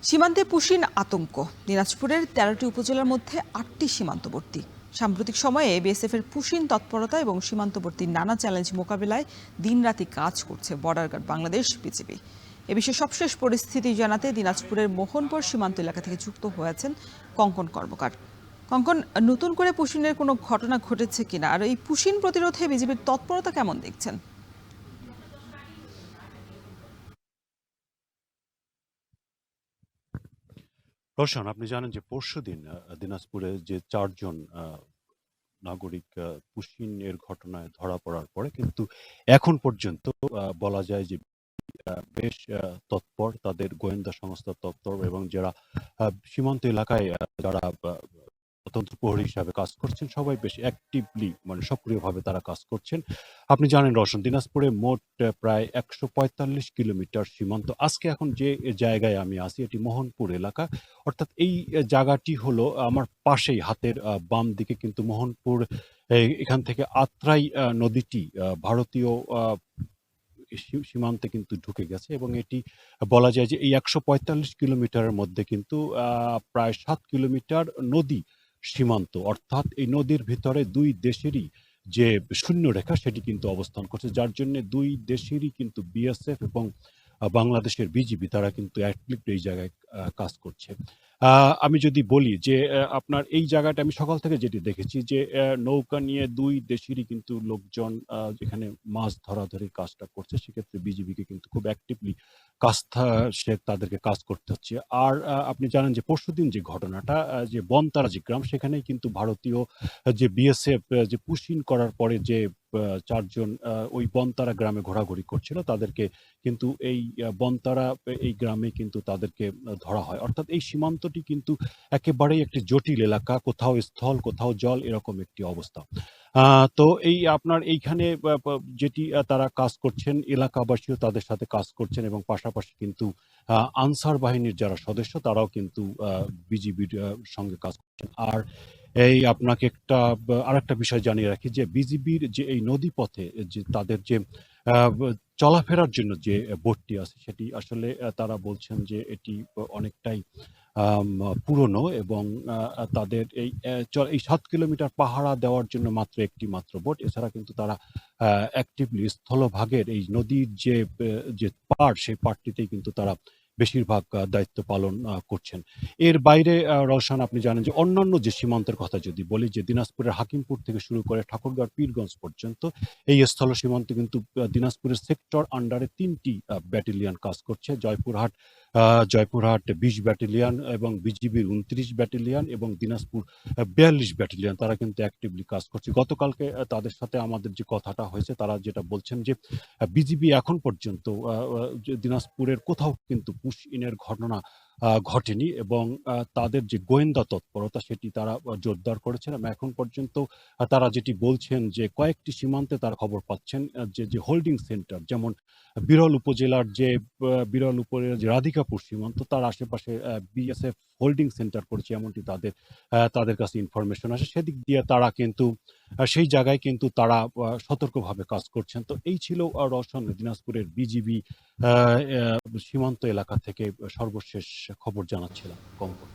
সীমান্তে পুশিন আতঙ্ক। দিনাজপুরের ১৩টি উপজেলার মধ্যে ৮টি সীমান্তবর্তী। সাম্প্রতিক সময়ে বিএসএফের পুশিন তৎপরতা এবং সীমান্তবর্তী নানা চ্যালেঞ্জ মোকাবিলায় দিনরাতি কাজ করছে বর্ডার গার্ড বাংলাদেশ বিজিবি। এ বিষয়ে সবশেষ পরিস্থিতি জানাতে দিনাজপুরের মোহনপুর সীমান্ত এলাকা থেকে যুক্ত হয়েছেন কঙ্কন কর্মকার। কঙ্কন, নতুন করে পুশিনের কোনো ঘটনা ঘটেছে কিনা, আর এই পুশিন প্রতিরোধে বিজিবির তৎপরতা কেমন দেখছেন? রোশন, আপনি জানেন যে পরশুদিন দিনাজপুরে যে ৪ জন নাগরিক পুশিনের ঘটনায় ধরা পড়ার পরে কিন্তু এখন পর্যন্ত বলা যায় যে বেশ তৎপর, তাদের গোয়েন্দা সংস্থা তৎপর, এবং যারা সীমান্ত এলাকায় যারা স্বতন্ত্র প্রহরী হিসাবে কাজ করছেন সবাই বেশ অ্যাক্টিভলি, মানে সক্রিয়ভাবে তারা কাজ করছেন। আপনি জানেন রোশন, দিনাজপুরে মোট প্রায় ১৪৫ কিলোমিটার সীমান্ত। আজকে এখন যে জায়গায় আমি আছি এটি মোহনপুর এলাকা, অর্থাৎ এই জায়গাটি হলো আমার পাশেই, হাতের বাম দিকে কিন্তু মোহনপুর। এখান থেকে আত্রাই নদীটি ভারতীয় সীমান্তে কিন্তু ঢুকে গেছে, এবং এটি বলা যায় যে এই ১৪৫ কিলোমিটারের মধ্যে কিন্তু প্রায় ৭ কিলোমিটার নদী সীমান্ত, অর্থাৎ এই নদীর ভিতরে দুই দেশেরই যে শূন্যরেখা সেটি কিন্তু অবস্থান করছে, যার জন্য দুই দেশেরই কিন্তু বিএসএফ এবং বাংলাদেশের বিজিবি তারা কিন্তু অ্যাটলিস্ট এই জায়গায় কাজ করছে। আমি যদি বলি যে আপনার এই জায়গাটা আমি সকাল থেকে যেটি দেখেছি যে নৌকা নিয়ে দুই দেশেরই কিন্তু লোকজন যেখানে মাছ ধরাধরির কাজটা করছে, সেক্ষেত্রে বিজিবিকে কিন্তু খুব অ্যাক্টিভলি সে তাদেরকে কাজ করতে হচ্ছে। আর আপনি জানেন যে পরশুদিন যে ঘটনাটা, যে বনতারা যে গ্রাম, সেখানেই কিন্তু ভারতীয় যে বিএসএফ যে পুশিন করার পরে যে ৪ জন ওই বনতারা গ্রামে ঘোরাঘুরি করছিল, তাদেরকে কিন্তু এই বনতারা এই গ্রামে কিন্তু তাদেরকে ধরা হয়। অর্থাৎ এই সীমান্তটি কিন্তু একেবারেই একটি জটিল এলাকা, কোথাও স্থল কোথাও জল, এরকম একটি অবস্থা। তো এই আপনার এইখানে যেটি তারা কাজ করছেন, এলাকাবাসীও তাদের সাথে কাজ করছেন, এবং পাশাপাশি কিন্তু আনসার বাহিনীর যারা সদস্য তারাও কিন্তু বিজিবির সঙ্গে কাজ করছেন। আর এই আপনাকে আরেকটা বিষয় জানিয়ে রাখি যে বিজিবির যে এই নদীপথে যে তাদের যে চলাফেরার জন্য যে বোটটি আছে, সেটি আসলে তারা বলছেন যে এটি অনেকটাই পুরনো, এবং তাদের এই ৭ কিলোমিটার পাহারা দেওয়ার জন্য একটি মাত্র বোট। এছাড়া কিন্তু তারা অ্যাক্টিভলি স্থলভাগের এই নদীর যে পাড়, সেই পাড়টিতেই কিন্তু তারা বেশিরভাগ দায়িত্ব পালন করছেন। এর বাইরে রওশন, আপনি জানেন যে অন্যান্য যে সীমান্তের কথা যদি বলি, যে দিনাজপুরের হাকিমপুর থেকে শুরু করে ঠাকুরগাঁও পীরগঞ্জ পর্যন্ত এই স্থল সীমান্তে কিন্তু দিনাজপুরের সেক্টর আন্ডারে ৩টি ব্যাটালিয়ন কাজ করছে। জয়পুরহাট ২০ ব্যাটালিয়ন এবং বিজিবির ২৯ ব্যাটালিয়ন এবং দিনাজপুর ৪২ ব্যাটালিয়ন, তারা কিন্তু অ্যাক্টিভলি কাজ করছে। গতকালকে তাদের সাথে আমাদের যে কথাটা হয়েছে, তারা যেটা বলছেন যে বিজিবি এখন পর্যন্ত দিনাজপুরের কোথাও কিন্তু পুশ ইনের ঘটনা ঘটেনি, এবং তাদের যে গোয়েন্দা তৎপরতা সেটি তারা জোরদার করেছেন। এবং এখন পর্যন্ত তারা যেটি বলছেন যে কয়েকটি সীমান্তে তারা খবর পাচ্ছেন যে হোল্ডিং সেন্টার, যেমন বিরল উপরের যে রাধিকাপুর সীমান্ত, তার আশেপাশে বিএসএফ হোল্ডিং সেন্টার করেছে, এমনটি তাদের কাছে ইনফরমেশন আসে। সেদিক দিয়ে তারা কিন্তু সেই জায়গায় কিন্তু তারা সতর্কভাবে কাজ করছেন। তো এই ছিল রওশন, দিনাজপুরের বিজিবি সীমান্ত এলাকা থেকে সর্বশেষ খবর জানাচ্ছিলাম। কঙ্কন।